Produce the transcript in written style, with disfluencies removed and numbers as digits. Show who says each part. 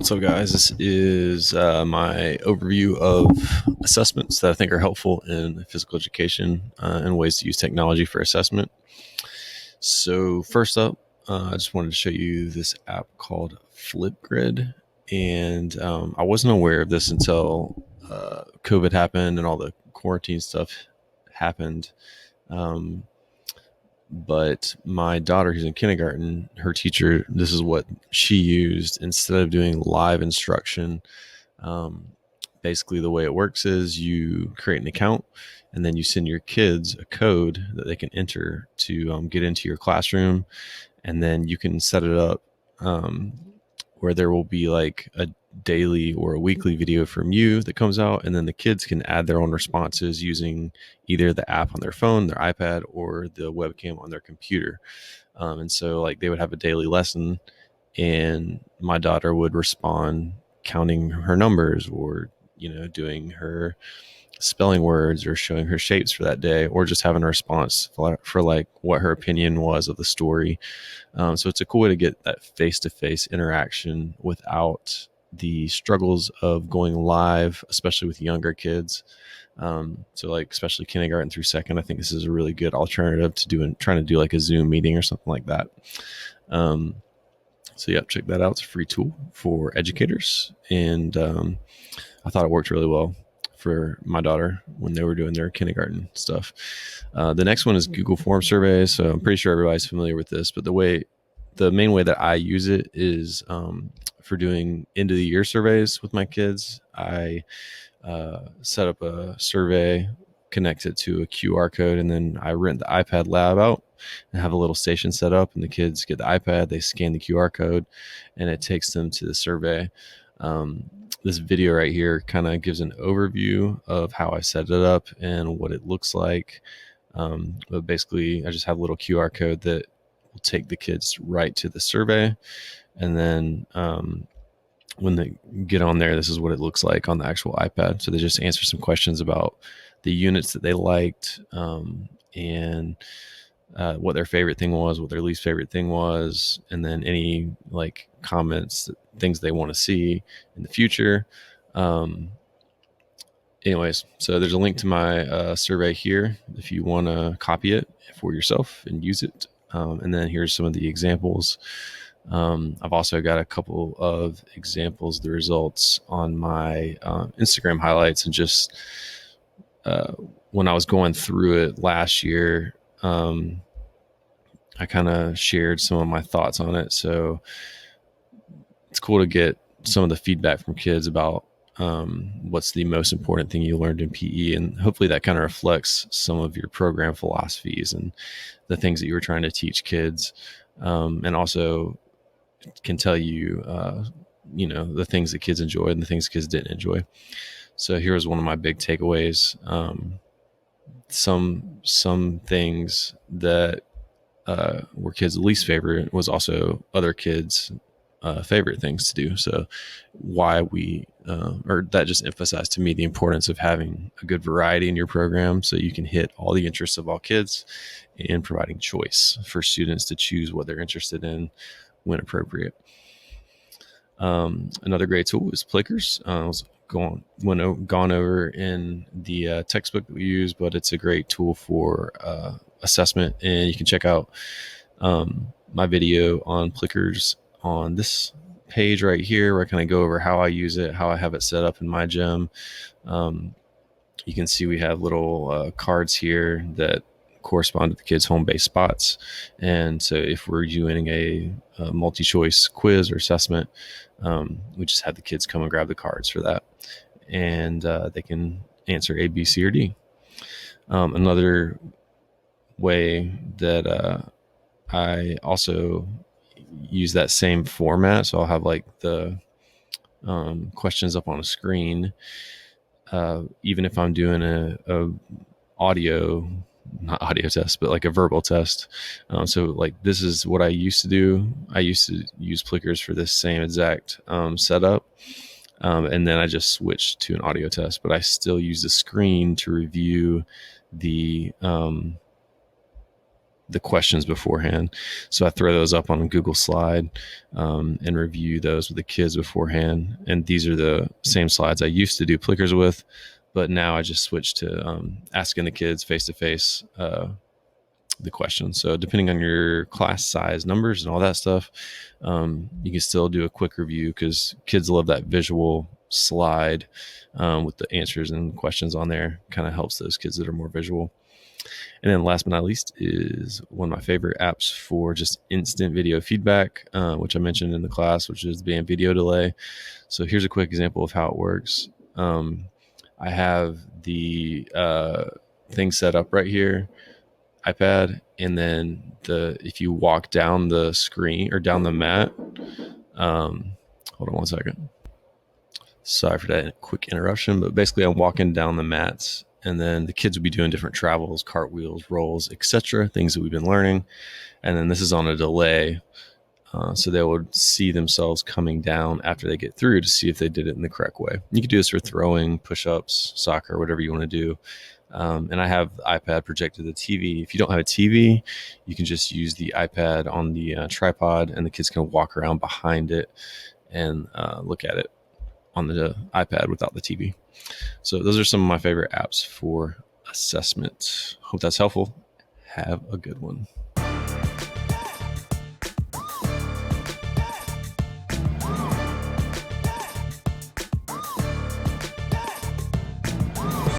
Speaker 1: What's up, guys? This is my overview of assessments that I think are helpful in physical education and ways to use technology for assessment. So first up, I just wanted to show you this app called Flipgrid. And I wasn't aware of this until COVID happened and all the quarantine stuff happened. But my daughter, who's in kindergarten, her teacher, this is what she used instead of doing live instruction. Basically, the way it works is you create an account and then you send your kids a code that they can enter to get into your classroom. And then you can set it up where there will be like a daily or a weekly video from you that comes out, and then the kids can add their own responses using either the app on their phone, their iPad, or the webcam on their computer. And so like they would have a daily lesson and my daughter would respond counting her numbers, or doing her spelling words, or showing her shapes for that day, or just having a response for like what her opinion was of the story. So it's a cool way to get that face-to-face interaction without the struggles of going live, especially with younger kids. So like especially kindergarten through second, I think this is a really good alternative to trying to do like a Zoom meeting or something like that. So yeah, check that out. It's a free tool for educators, and I thought it worked really well for my daughter when they were doing their kindergarten stuff. The next one is Google Form Surveys. So I'm pretty sure everybody's familiar with this, but the main way that I use it is for doing end of the year surveys with my kids. I set up a survey, connect it to a QR code, and then I rent the iPad lab out and have a little station set up, and the kids get the iPad, they scan the QR code, and it takes them to the survey. This video right here kind of gives an overview of how I set it up and what it looks like. But basically, I just have a little QR code that will take the kids right to the survey. And then when they get on there, this is what it looks like on the actual iPad. So they just answer some questions about the units that they liked, and what their favorite thing was, what their least favorite thing was, and then any like comments, things they want to see in the future. Anyways, so there's a link to my survey here if you want to copy it for yourself and use it. And then here's some of the examples. I've also got a couple of examples of the results on my Instagram highlights, and just when I was going through it last year, I kind of shared some of my thoughts on it. So it's cool to get some of the feedback from kids about what's the most important thing you learned in PE, and hopefully that kind of reflects some of your program philosophies and the things that you were trying to teach kids, and also can tell you, the things that kids enjoyed and the things kids didn't enjoy. So here's one of my big takeaways. Some things that were kids' least favorite was also other kids' favorite things to do. So why or that just emphasized to me the importance of having a good variety in your program so you can hit all the interests of all kids, and providing choice for students to choose what they're interested in when appropriate. Another great tool is Plickers. I was gone over in the textbook that we use, but it's a great tool for assessment, and you can check out my video on Plickers on this page right here, where I kind of go over how I use it, how I have it set up in my gym. You can see we have little cards here that correspond to the kids' home base spots. And so if we're doing a multi-choice quiz or assessment, we just have the kids come and grab the cards for that, and they can answer A, B, C, or D. Another way that I also use that same format, so I'll have like the questions up on a screen, even if I'm doing a audio, not audio test, but like a verbal test. So like this is what I used to do. I used to use Plickers for this same exact setup. And then I just switched to an audio test, but I still use the screen to review the the questions beforehand. So I throw those up on a Google slide and review those with the kids beforehand. And these are the same slides I used to do Plickers with, but now I just switched to asking the kids face to face the questions. So depending on your class size numbers and all that stuff, you can still do a quick review because kids love that visual slide with the answers and questions on there. Kind of helps those kids that are more visual. And then last but not least is one of my favorite apps for just instant video feedback, which I mentioned in the class, which is the band video delay. So here's a quick example of how it works. I have the thing set up right here, iPad, and then if you walk down the screen or down the mat, hold on one second. Sorry for that quick interruption, but basically I'm walking down the mats, and then the kids will be doing different travels, cartwheels, rolls, etc., things that we've been learning. And then this is on a delay, so they would see themselves coming down after they get through to see if they did it in the correct way. You can do this for throwing, push-ups, soccer, whatever you want to do. And I have the iPad projected to the TV. If you don't have a TV, you can just use the iPad on the tripod, and the kids can walk around behind it and look at it on the iPad without the TV. So those are some of my favorite apps for assessment. Hope that's helpful. Have a good one.